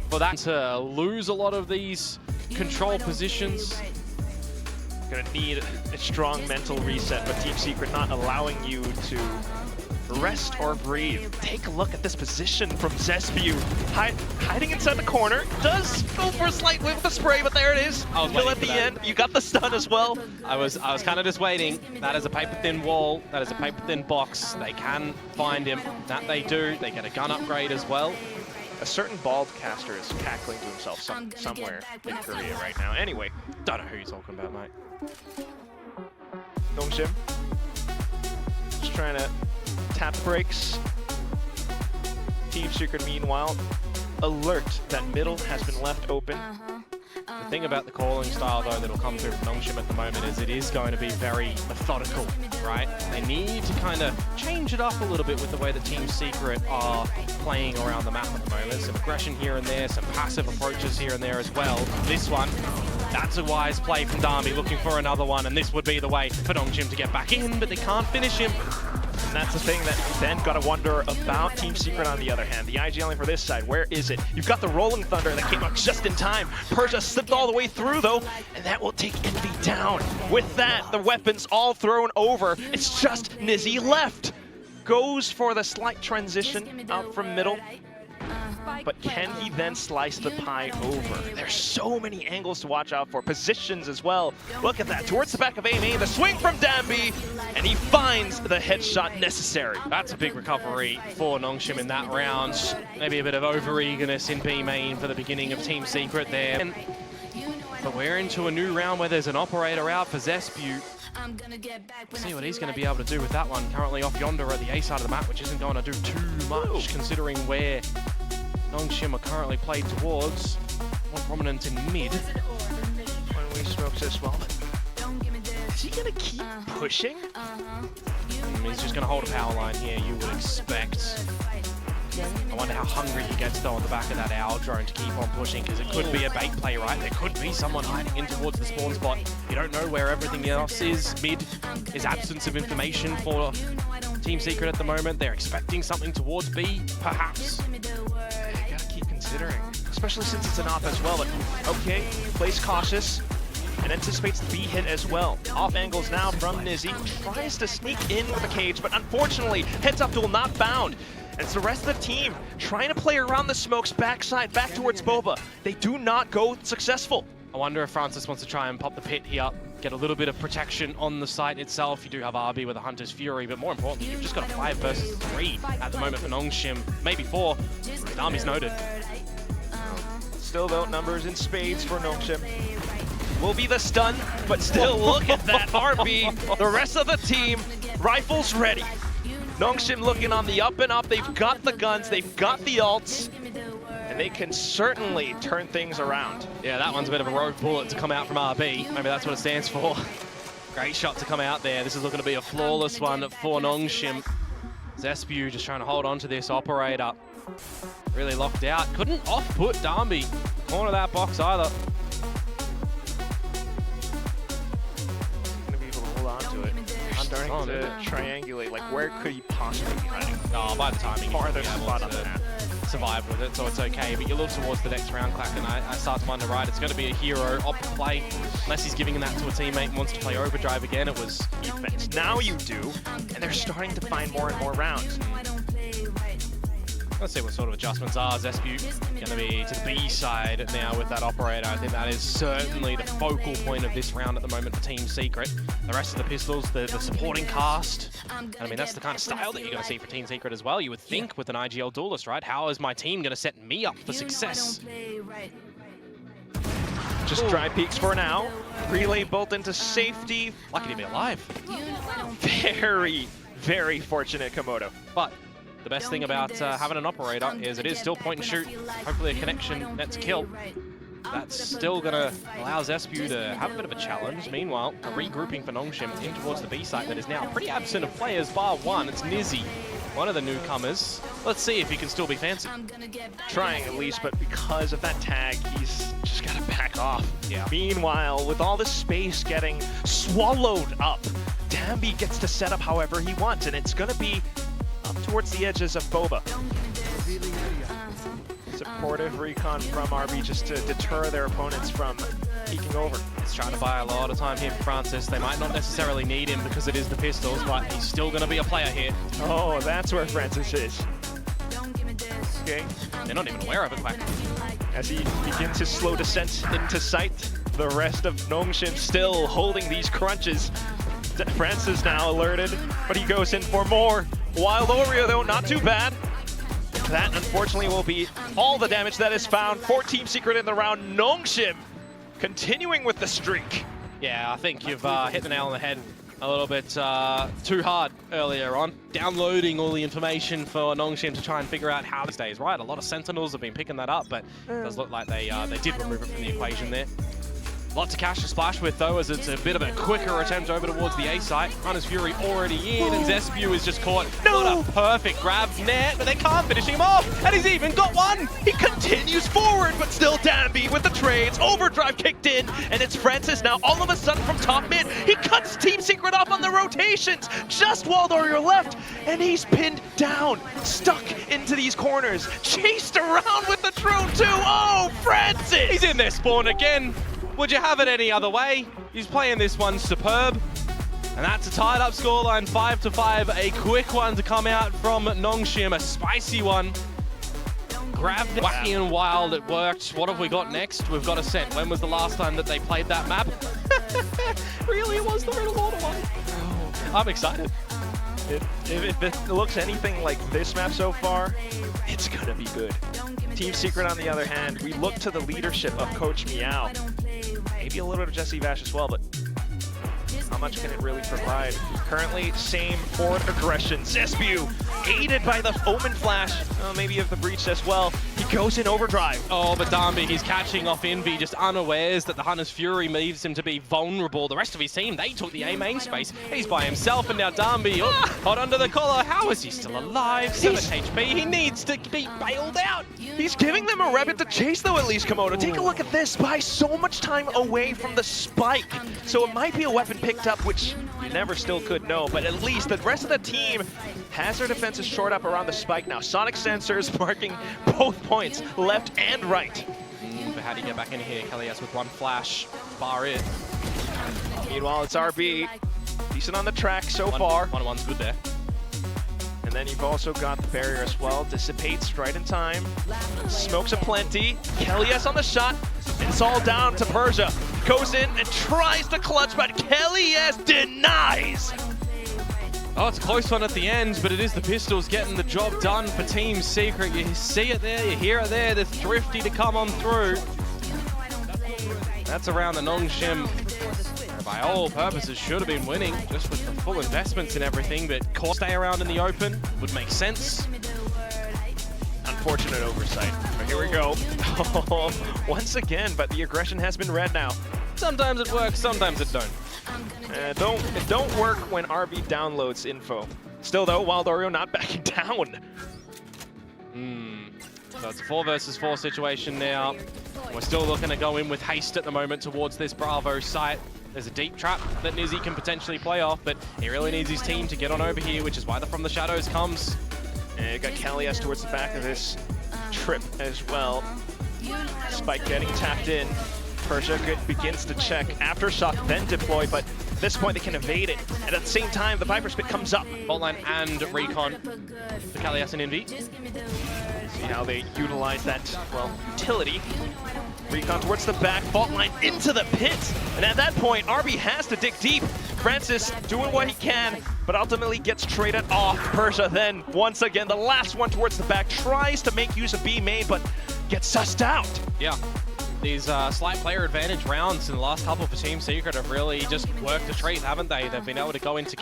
for that to lose a lot of these control positions. Gonna need a strong mental reset, but Team Secret not allowing you to rest or breathe. Take a look at this position from Zespew. Hiding inside the corner. Does go for a slight whip of the spray, but there it is. Kill at the end. You got the stun as well. I was kind of just waiting. That is a paper-thin wall. That is a paper-thin box. They can find him. That they do. They get a gun upgrade as well. A certain bald caster is cackling to himself somewhere in Korea right now. Anyway, Don't know who you're talking about, mate. Nongshim just trying to tap the brakes. Team Secret, meanwhile, alert that middle has been left open. The thing about the calling style, though, that'll come through from Nongshim at the moment is it is going to be very methodical, right? They need to kind of change it up a little bit with the way the Team Secret are playing around the map at the moment. Some aggression here and there, some passive approaches here and there as well. This one, that's a wise play from Darby, looking for another one, and this would be the way for Nongshim to get back in, but they can't finish him. And that's the thing that you then gotta wonder about Team Secret on the other hand. The IGLing for this side, where is it? You've got the Rolling Thunder that came up just in time. Persia slipped all the way through though, and that will take Envy down. With that, the weapons all thrown over. It's just Nizzy left. Goes for the slight transition out from middle. But can he then slice the pie over? There's so many angles to watch out for, positions as well. Look at that, towards the back of A main, the swing from Danby, and he finds the headshot necessary. That's a big recovery for Nongshim in that round. Maybe a bit of over-eagerness in B main for the beginning of Team Secret there. But we're into a new round where there's an operator out for Zespew. See what he's going to be able to do with that one. Currently off yonder at the A side of the map, which isn't going to do too much considering where Nongshim are currently played towards. More prominent in mid. When we smoke this well, is he going to keep pushing? He's just going to hold a power line here, you would expect. I wonder how hungry he gets though on the back of that owl drone to keep on pushing, because it could be a bait play, right? There could be someone hiding in towards the spawn spot. You don't know where everything else is. Mid is absence of information for Team Secret at the moment. They're expecting something towards B, perhaps. You gotta keep considering, especially since it's an op as well. But okay, plays cautious and anticipates the B hit as well. Off angles now from Nizzy. Tries to sneak in with a cage, but unfortunately, heads up duel not bound. And it's the rest of the team trying to play around the smokes backside, back towards Boba. They do not go successful. I wonder if Francis wants to try and pop the pit here, get a little bit of protection on the site itself. You do have RB with a Hunter's Fury, but more importantly, you've just got a 5 versus 3 at the moment for Nongshim, maybe 4. Darby's noted. Still though, numbers in spades for Nongshim. Will be the stun, but still look at that RB. The rest of the team, rifles ready. Nongshim looking on the up and up. They've got the guns, they've got the ults, and they can certainly turn things around. Yeah, that one's a bit of a rogue bullet to come out from RB. Maybe that's what it stands for. Great shot to come out there. This is looking to be a flawless one for Nongshim. Zespew just trying to hold on to this operator. Really locked out. Couldn't off-put Darby. Corner that box either. Gonna be able to hold on to it. I'm starting to triangulate, like where could he possibly be hiding? Oh, by the timing, Farther he's spot on able the to map. survive with it, so it's okay. But you look towards the next round, Clack, and I start to wonder, right, it's going to be a hero op play, unless he's giving that to a teammate and wants to play overdrive again. It was defense. Now you do, and they're starting to find more and more rounds. Let's see what sort of adjustments are. Zespew going to be to the B side now with that operator. I think that is certainly the focal point of this round at the moment for Team Secret. The rest of the pistols, the supporting cast. And I mean, that's the kind of style that you're going to see for Team Secret as well. You would think with an IGL duelist, right? How is my team going to set me up for success? Just dry peeks for now. Relay bolt into safety. Lucky to be alive. Very, very fortunate Komodo. But the best thing about having an operator is it is still point and shoot. Hopefully a connection nets a kill. That's still going to allow Zespew to have a bit of a challenge. Meanwhile, a regrouping for Nongshim in towards the B site that is now pretty absent of players, bar one. It's Nizzy, one of the newcomers. Let's see if he can still be fancy. Trying at least, but because of that tag, he's just got to back off. Yeah. Meanwhile, with all the space getting swallowed up, Danby gets to set up however he wants, and it's going to be up towards the edges of Boba. Support supportive recon from RB just to deter their opponents from peeking over. He's trying to buy a lot of time here for Francis. They might not necessarily need him because it is the pistols, but he's still going to be a player here. Oh, that's where Francis is. Okay. They're not even aware of it, quite. As he begins his slow descent into sight, the rest of Nongshim still holding these crunches. Francis now alerted, but he goes in for more. Wild Oreo, though, not too bad. That, unfortunately, will be all the damage that is found for Team Secret in the round. Nongshim continuing with the streak. Yeah, I think you've hit the nail on the head a little bit too hard earlier on. Downloading all the information for Nongshim to try and figure out how this stays right. A lot of Sentinels have been picking that up, but it does look like they did remove it from the equation there. Lots of cash to splash with, though, as it's a bit of a quicker attempt over towards the A site. Hunter's Fury already in, and Zespew is just caught. No! What a perfect grab net, but they can't finish him off, and he's even got one! He continues forward, but still Danby with the trades. Overdrive kicked in, and it's Francis now all of a sudden from top mid. He cuts Team Secret off on the rotations. Just Wild Oreo left, and he's pinned down, stuck into these corners. Chased around with the drone, too. Oh, Francis! He's in their spawn again. Would you have it any other way? He's playing this one superb. And that's a tied up scoreline, 5-5. A quick one to come out from Nongshim, a spicy one. Grabbed it, wacky and wild, it worked. What have we got next? We've got Ascent. When was the last time that they played that map? Really, it was the Riddle Order one. Oh, I'm excited. If it looks anything like this map so far, it's gonna be good. Team Secret, on the other hand, we look to the leadership of Coach Meow. Maybe a little bit of Jesse Vash as well, but how much can it really provide? Currently, same forward aggression. Zespew, aided by the Omen Flash, maybe of the Breach as well. He goes in overdrive. Oh, but Danby, he's catching off Envy, just unawares that the Hunter's Fury leaves him to be vulnerable. The rest of his team, they took the A main space. He's by himself, and now Danby, hot under the collar. How is he still alive? 7 HP, he needs to be bailed out. He's giving them a rabbit to chase, though, at least, Komodo. Take a look at this. Buys so much time away from the spike. So it might be a weapon picked up, which you never still could know, but at least the rest of the team has their defenses shored up around the spike now. Sonic sensors marking both points, left and right. But how do you get back in here? Kelly's with one flash, bar it. Meanwhile, it's RB. Decent on the track so far. 1-1's good there. And then you've also got the barrier as well. Dissipates right in time. Smokes aplenty. Kelly's on the shot. It's all down to Persia. Goes in and tries to clutch, but Kelly's denies. Oh, it's a close one at the end, but it is the Pistols getting the job done for Team Secret. You see it there, you hear it there. They're thrifty to come on through. That's around the Nongshim. By all purposes, should have been winning, just with the full investments and everything, but stay around in the open would make sense. Unfortunate oversight. But here we go. Once again, but the aggression has been read now. Sometimes it works, sometimes it don't. It don't work when RB downloads info. Still though, Wild Oreo not backing down. So it's a 4 versus 4 situation now. We're still looking to go in with haste at the moment towards this Bravo site. There's a deep trap that Nizzy can potentially play off, but he really needs his team to get on over here, which is why the From the Shadows comes. And you got Kelly's towards the back of this trip as well. Spike getting tapped in. Persia begins to check. Aftershock then deploy, but at this point they can evade it. And at the same time, the Viper Spit comes up. Fault line and recon for Kelly's and Envy. See how they utilize that, well, utility. Recon towards the back, fault line into the pit. And at that point, RB has to dig deep. Francis doing what he can, but ultimately gets traded off. Persia then, once again, the last one towards the back, tries to make use of B main, but gets sussed out. Yeah. These slight player advantage rounds in the last couple for Team Secret have really just worked a treat, haven't they? They've been able to go into